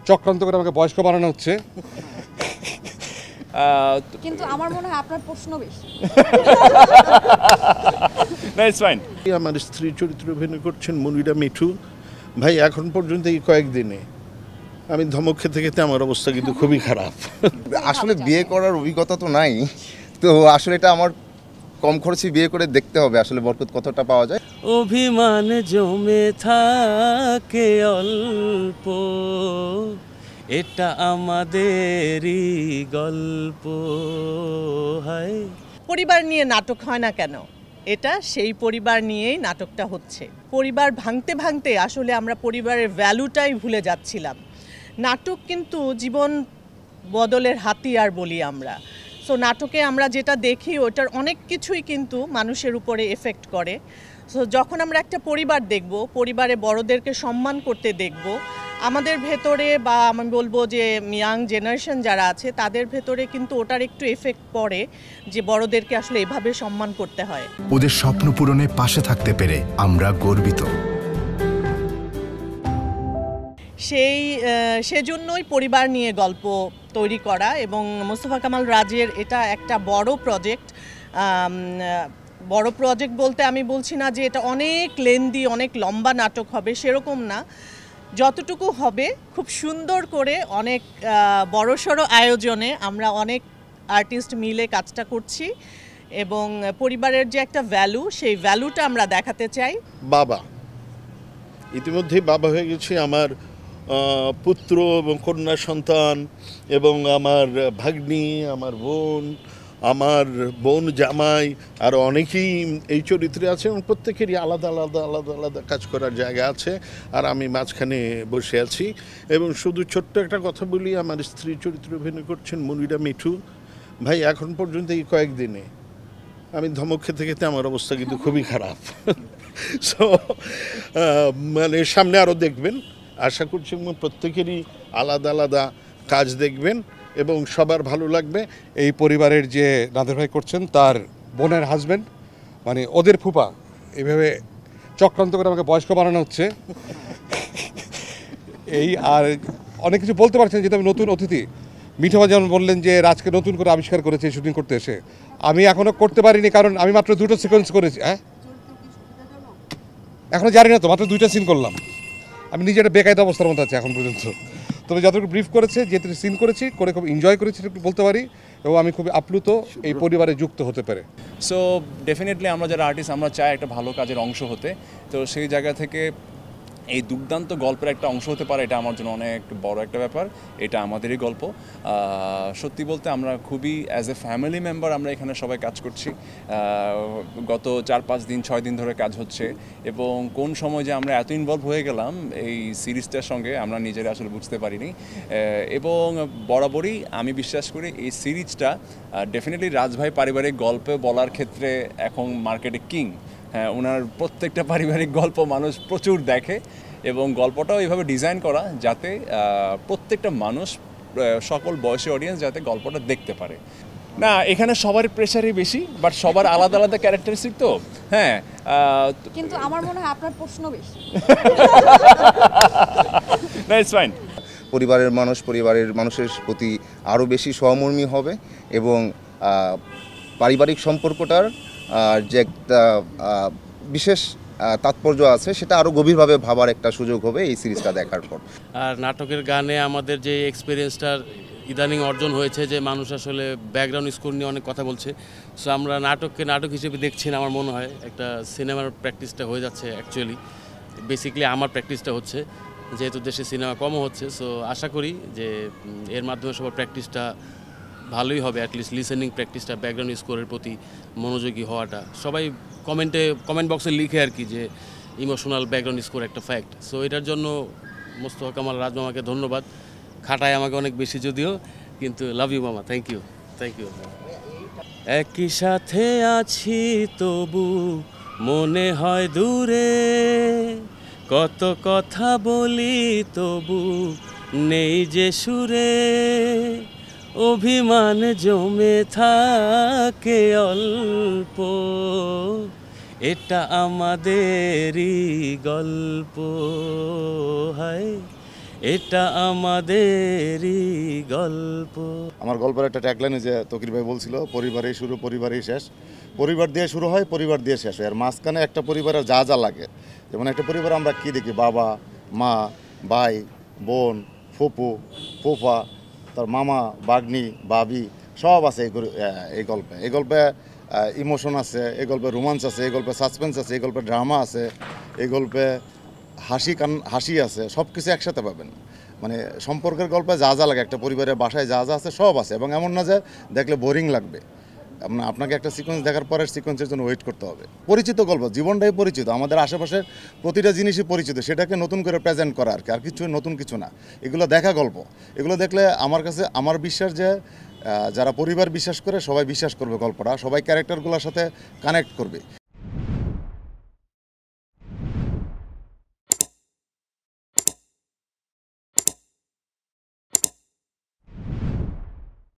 চক্রান্ত করে আমাকে বয়স্ক বানানো হচ্ছে। কিন্তু আমার মনে হয় আপনার প্রশ্ন বেশি। না, ইটস ফাইন। আমার স্ত্রী চরিত্র অভিনয় করছেন মনিরা মিঠু। ভাই এখন পর্যন্ত এই কয়েকদিনে আমি ধমক খেতে খেতে আমার অবস্থা কিন্তু খুবই খারাপ। আসলে বিয়ে করার অভিজ্ঞতা তো নাই, তো আসলে এটা আমার কম খরচে বিয়ে করে দেখতে হবে আসলে বরকত কতটা পাওয়া যায়। অভিমান জমে থাকে অল্প, এটা আমাদেরই গল্প। হয় পরিবার নিয়ে নাটক হয় না কেন? এটা সেই পরিবার নিয়েই নাটকটা হচ্ছে। পরিবার ভাঙতে ভাঙতে আসলে আমরা পরিবারের ভ্যালুটাই ভুলে যাচ্ছিলাম। নাটক কিন্তু জীবন বদলের হাতিয়ার বলি আমরা। সো নাটকে আমরা যেটা দেখি ওটার অনেক কিছুই কিন্তু মানুষের উপরে এফেক্ট করে। সো যখন আমরা একটা পরিবার দেখব, পরিবারে বড়দেরকে সম্মান করতে দেখব, আমাদের ভেতরে বা আমি বলবো যে ইয়াং জেনারেশন যারা আছে তাদের ভেতরে কিন্তু ওটার একটু এফেক্ট পড়ে যে বড়দেরকে আসলে এভাবে সম্মান করতে হয়। ওদের স্বপ্ন পূরণে পাশে থাকতে পেরে আমরা গর্বিত। সেজন্যই পরিবার নিয়ে গল্প তৈরি করা, এবং মোস্তফা কামাল রাজের এটা একটা বড় প্রজেক্ট। বড় প্রজেক্ট বলতে আমি বলছি না যে এটা অনেক লেন্দি, অনেক লম্বা নাটক হবে, সেরকম না। যতটুকু হবে খুব সুন্দর করে অনেক বড়সড় আয়োজনে আমরা অনেক আর্টিস্ট মিলে কাজটা করছি, এবং পরিবারের যে একটা ভ্যালু, সেই ভ্যালুটা আমরা দেখাতে চাই। বাবা ইতিমধ্যেই বাবা হয়ে গেছি। আমার পুত্র এবং কন্যা সন্তান এবং আমার ভাগ্নি, আমার বোন, আমার বোন জামাই আর অনেকেই এই চরিত্রে আছে, এবং প্রত্যেকেরই আলাদা আলাদা আলাদা আলাদা কাজ করার জায়গা আছে, আর আমি মাঝখানে বসে আছি। এবং শুধু ছোট্ট একটা কথা বলি, আমার স্ত্রী চরিত্র অভিনয় করছেন মনিরা মিঠু। ভাই এখন পর্যন্ত এই কয়েকদিনে আমি ধমক খেতে খেতে আমার অবস্থা কিন্তু খুবই খারাপ। সো মানে সামনে আরও দেখবেন, আশা করছি প্রত্যেকেরই আলাদা আলাদা কাজ দেখবেন এবং সবার ভালো লাগবে। এই পরিবারের যে নাদের ভাই করছেন তার বোনের হাজব্যান্ড, মানে ওদের ফুপা, এইভাবে চক্রান্ত করে আমাকে বয়স্ক বানানো হচ্ছে। এই আর অনেক কিছু বলতে পারছেন, যেহেতু আমি নতুন অতিথি। মিঠা যেমন বললেন যে রাজকে নতুন করে আবিষ্কার করেছে শুটিং করতে এসে, আমি এখনও করতে পারিনি, কারণ আমি মাত্র 2টো সিকোয়েন্স করেছি। হ্যাঁ, এখনও জানি না তো, মাত্র 2টা সিন করলাম। আমি নিজে একটা বেকায়দা অবস্থার মধ্যে আছি এখন পর্যন্ত। তবে যতটুকু ব্রিফ করেছে, যেহেতু সিন করেছি, করে খুব এনজয় করেছি একটু বলতে পারি, এবং আমি খুবই আপ্লুত এই পরিবারে যুক্ত হতে পারে। সো ডেফিনেটলি আমরা যারা আর্টিস্ট, আমরা চাই একটা ভালো কাজের অংশ হতে। তো সেই জায়গা থেকে এই দুর্দান্ত গল্পের একটা অংশ হতে পারে, এটা আমার জন্য অনেক বড় একটা ব্যাপার। এটা আমাদেরই গল্প। সত্যি বলতে আমরা খুবই অ্যাজ এ ফ্যামিলি মেম্বার আমরা এখানে সবাই কাজ করছি। গত 4-5 দিন 6 দিন ধরে কাজ হচ্ছে, এবং কোন সময় যে আমরা এত ইনভলভ হয়ে গেলাম এই সিরিজটার সঙ্গে আমরা নিজেরা আসলে বুঝতে পারিনি। এবং বরাবরই আমি বিশ্বাস করি এই সিরিজটা ডেফিনেটলি রাজভাই পারিবারিক গল্প বলার ক্ষেত্রে এখন মার্কেটে কিং। হ্যাঁ, ওনার প্রত্যেকটা পারিবারিক গল্প মানুষ প্রচুর দেখে, এবং গল্পটাও এইভাবে ডিজাইন করা যাতে প্রত্যেকটা মানুষ, সকল বয়সী অডিয়েন্স যাতে গল্পটা দেখতে পারে। না, এখানে সবার প্রেশারই বেশি, বাট সবার আলাদা আলাদা ক্যারেক্টারিস্টিক তো। হ্যাঁ, কিন্তু আমার মনে হয় আপনার প্রশ্ন বেশি। না, ইটস ফাইন। পরিবারের মানুষের প্রতি আরও বেশি সহমর্মী হবে, এবং পারিবারিক সম্পর্কটার যে একটা বিশেষ তাৎপর্য আছে সেটা আরও গভীরভাবে ভাবার একটা সুযোগ হবে এই সিরিজটা দেখার পর। আর নাটকের গানে আমাদের যে এক্সপিরিয়েন্সটার ইদানিং অর্জন হয়েছে, যে মানুষ আসলে ব্যাকগ্রাউন্ড স্কোর নিয়ে অনেক কথা বলছে। সো আমরা নাটককে নাটক হিসেবে দেখছি না, আমার মনে হয় একটা সিনেমার প্র্যাকটিসটা হয়ে যাচ্ছে। অ্যাকচুয়ালি বেসিক্যালি আমার প্র্যাকটিসটা হচ্ছে, যেহেতু দেশে সিনেমা কমও হচ্ছে। সো আশা করি যে এর মাধ্যমে সবার প্র্যাকটিসটা ভালোই হবে, অ্যাটলিস্ট লিসেনিং প্র্যাকটিসটা, ব্যাকগ্রাউন্ড স্কোরের প্রতি মনোযোগী হওয়াটা। সবাই কমেন্ট বক্সে লিখে আর কি যে ইমোশনাল ব্যাকগ্রাউন্ড স্কোর একটা ফ্যাক্ট। সো এটার জন্য মোস্তফা কামাল রাজ মামাকে ধন্যবাদ। খাটায় আমাকে অনেক বেশি যদিও, কিন্তু লাভ ইউ মামা, থ্যাংক ইউ। একই সাথে আছি তবু মনে হয় দূরে, কত কথা বলি তবু নেই যে সুরে, অভিমান জমে থাকে অল্প, এটা আমাদেরই গল্প। হয় এটা আমাদেরই গল্প। আমার গল্পের একটা ট্যাগলাইন যে তকির ভাই বলছিল, পরিবারেই শুরু পরিবারেই শেষ। পরিবার দিয়ে শুরু হয়, পরিবার দিয়ে শেষ হয়। আর মাঝখানে একটা পরিবারের যা যা লাগে, যেমন একটা পরিবারে আমরা কী দেখি, বাবা মা ভাই বোন ফুপু ফুফা, তার মামা বাগনি ভাবি সব আছে এই গল্পে। এই গল্পে ইমোশন আছে, এই গল্পে রোমান্স আছে, এই গল্পে সাসপেন্স আছে, এই গল্পে ড্রামা আছে, এই গল্পে হাসি আছে, সব কিছু একসাথে পাবেন। মানে সম্পর্কের গল্পে যা যা লাগে, একটা পরিবারের বাসায় যা যা আছে সব আছে। এবং এমন না যে দেখলে বোরিং লাগবে, আপনাকে একটা সিকোয়েন্স দেখার পরে সিকোয়েন্সের জন্য ওয়েট করতে হবে। পরিচিত গল্প, জীবনটাই পরিচিত, আমাদের আশেপাশের প্রতিটা জিনিসই পরিচিত, সেটাকে নতুন করে প্রেজেন্ট করা আর কি, আর কিছু নতুন কিছু না। এগুলো দেখা গল্প, এগুলো দেখলে আমার কাছে আমার বিশ্বাস যে যারা পরিবার বিশ্বাস করে সবাই বিশ্বাস করবে গল্পটা, সবাই ক্যারেক্টারগুলোর সাথে কানেক্ট করবে।